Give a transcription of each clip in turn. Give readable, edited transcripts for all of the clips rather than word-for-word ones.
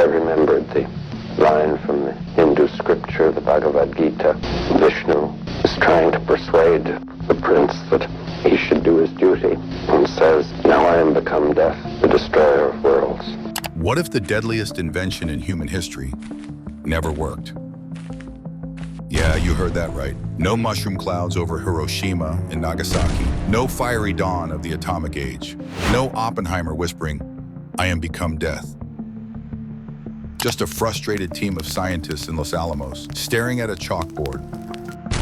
remembered the line from the Hindu scripture, the Bhagavad-gita. Vishnu is trying to persuade the prince that he should do his duty and says, "Now I am become death, the destroyer of worlds." What if the deadliest invention in human history never worked? Yeah, you heard that right. No mushroom clouds over Hiroshima and Nagasaki. No fiery dawn of the atomic age. No Oppenheimer whispering, "I am become death." Just a frustrated team of scientists in Los Alamos, staring at a chalkboard,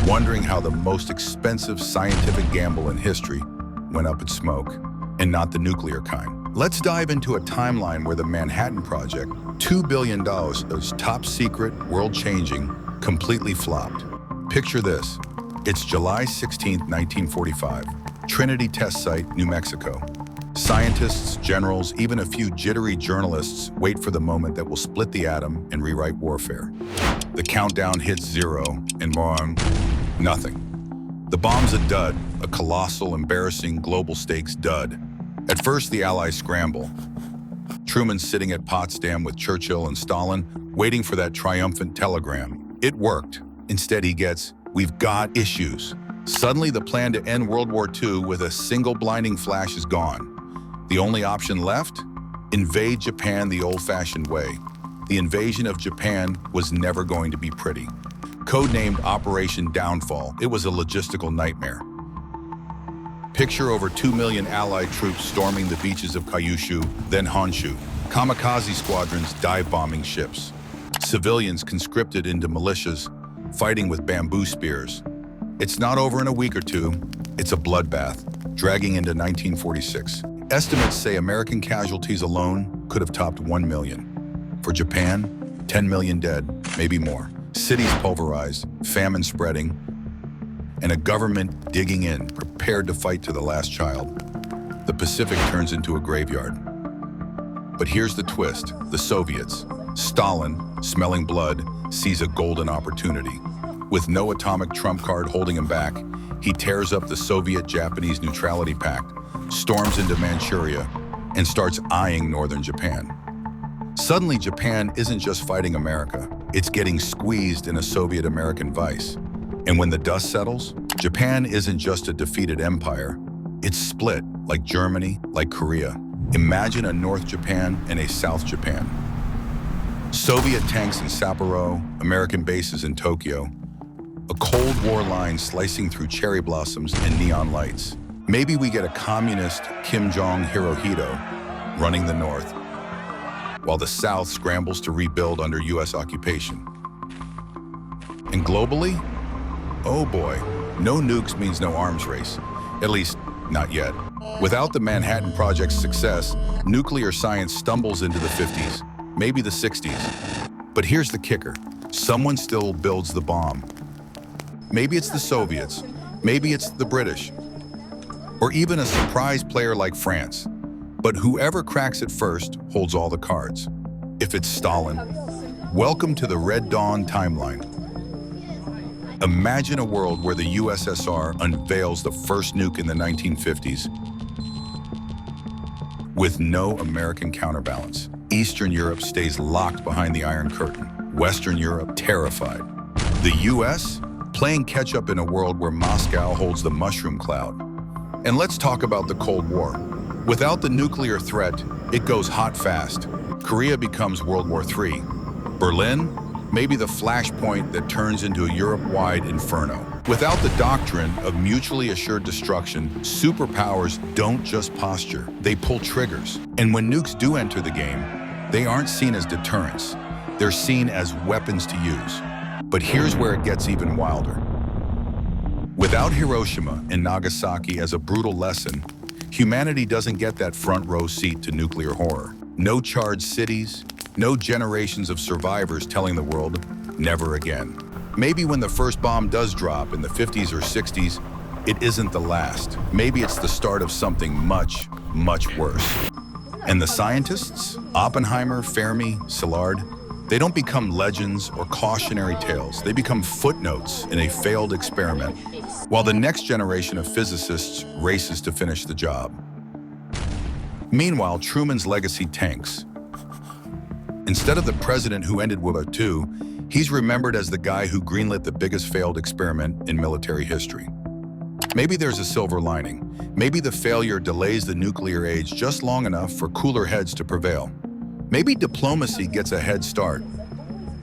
wondering how the most expensive scientific gamble in history went up in smoke, and not the nuclear kind. Let's dive into a timeline where the Manhattan Project, $2 billion, those top secret, world-changing, completely flopped. Picture this. It's July 16th, 1945. Trinity test site, New Mexico. Scientists, generals, even a few jittery journalists wait for the moment that will split the atom and rewrite warfare. The countdown hits 0, and boom, nothing. The bomb's a dud, a colossal, embarrassing, global stakes dud. At first, the Allies scramble. Truman's sitting at Potsdam with Churchill and Stalin, waiting for that triumphant telegram. It worked. Instead, he gets, "We've got issues." Suddenly, the plan to end World War II with a single blinding flash is gone. The only option left? Invade Japan the old-fashioned way. The invasion of Japan was never going to be pretty. Codenamed Operation Downfall, it was a logistical nightmare. Picture over 2 million Allied troops storming the beaches of Kyushu, then Honshu. Kamikaze squadrons dive-bombing ships. Civilians conscripted into militias, fighting with bamboo spears. It's not over in a week or two. It's a bloodbath, dragging into 1946. Estimates say American casualties alone could have topped 1 million. For Japan, 10 million dead, maybe more. Cities pulverized, famine spreading, and a government digging in, prepared to fight to the last child. The Pacific turns into a graveyard. But here's the twist, the Soviets. Stalin, smelling blood, sees a golden opportunity. With no atomic trump card holding him back, he tears up the Soviet-Japanese Neutrality Pact, storms into Manchuria, and starts eyeing northern Japan. Suddenly, Japan isn't just fighting America, it's getting squeezed in a Soviet-American vice. And when the dust settles, Japan isn't just a defeated empire, it's split, like Germany, like Korea. Imagine a North Japan and a South Japan. Soviet tanks in Sapporo, American bases in Tokyo. A Cold War line slicing through cherry blossoms and neon lights. Maybe we get a communist Kim Jong-Hirohito running the North, while the South scrambles to rebuild under US occupation. And globally? Oh boy, no nukes means no arms race. At least, not yet. Without the Manhattan Project's success, nuclear science stumbles into the 50s, maybe the 60s. But here's the kicker. Someone still builds the bomb. Maybe it's the Soviets, maybe it's the British, or even a surprise player like France. But whoever cracks it first holds all the cards. If it's Stalin, welcome to the Red Dawn timeline. Imagine a world where the USSR unveils the first nuke in the 1950s with no American counterbalance. Eastern Europe stays locked behind the Iron Curtain. Western Europe terrified. The US playing catch-up in a world where Moscow holds the mushroom cloud. And let's talk about the Cold War. Without the nuclear threat, it goes hot fast. Korea becomes World War III. Berlin, maybe the flashpoint that turns into a Europe-wide inferno. Without the doctrine of mutually assured destruction, superpowers don't just posture, they pull triggers. And when nukes do enter the game, they aren't seen as deterrents. They're seen as weapons to use. But here's where it gets even wilder. Without Hiroshima and Nagasaki as a brutal lesson, humanity doesn't get that front row seat to nuclear horror. No charred cities, no generations of survivors telling the world, never again. Maybe when the first bomb does drop in the 50s or 60s, it isn't the last. Maybe it's the start of something much, much worse. And the scientists, Oppenheimer, Fermi, Szilard, they don't become legends or cautionary tales. They become footnotes in a failed experiment, while the next generation of physicists races to finish the job. Meanwhile, Truman's legacy tanks. Instead of the president who ended World War II, he's remembered as the guy who greenlit the biggest failed experiment in military history. Maybe there's a silver lining. Maybe the failure delays the nuclear age just long enough for cooler heads to prevail. Maybe diplomacy gets a head start.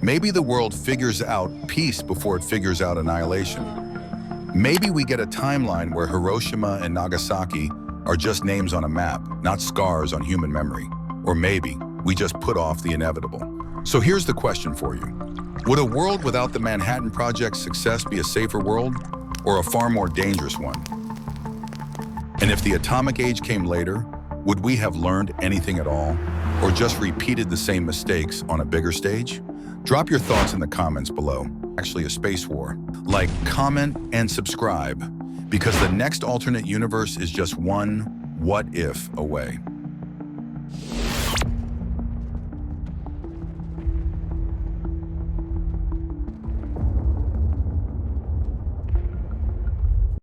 Maybe the world figures out peace before it figures out annihilation. Maybe we get a timeline where Hiroshima and Nagasaki are just names on a map, not scars on human memory. Or maybe we just put off the inevitable. So here's the question for you. Would a world without the Manhattan Project's success be a safer world, or a far more dangerous one? And if the atomic age came later, would we have learned anything at all, or just repeated the same mistakes on a bigger stage? Drop your thoughts in the comments below. Actually a space war. Like, comment, and subscribe, because the next alternate universe is just one what if away.